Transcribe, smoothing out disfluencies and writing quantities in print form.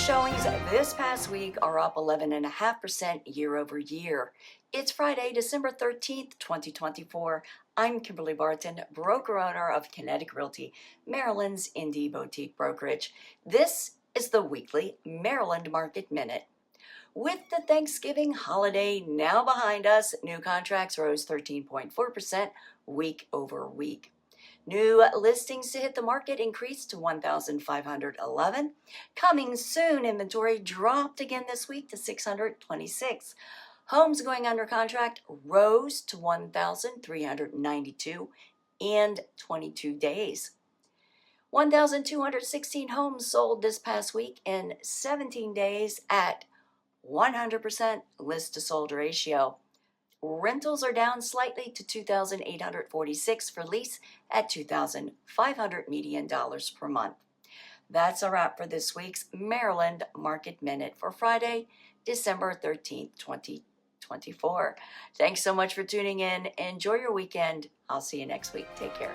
showings this past week are up 11.5% year over year. It's Friday, December 13th, 2024. I'm Kimberly Barton, broker owner of Kinetic Realty, Maryland's indie boutique brokerage. This is the weekly Maryland Market Minute. With the Thanksgiving holiday now behind us, new contracts rose 13.4% week over week. New listings to hit the market increased to 1,511. Coming soon inventory dropped again this week to 626. Homes going under contract rose to 1,392 in 22 days. 1,216 homes sold this past week in 17 days at 100% list to sold ratio. Rentals are down slightly to $2,846 for lease at $2,500 median dollars per month. That's a wrap for this week's Maryland Market Minute for Friday, December 13th, 2024. Thanks so much for tuning in. Enjoy your weekend. I'll see you next week. Take care.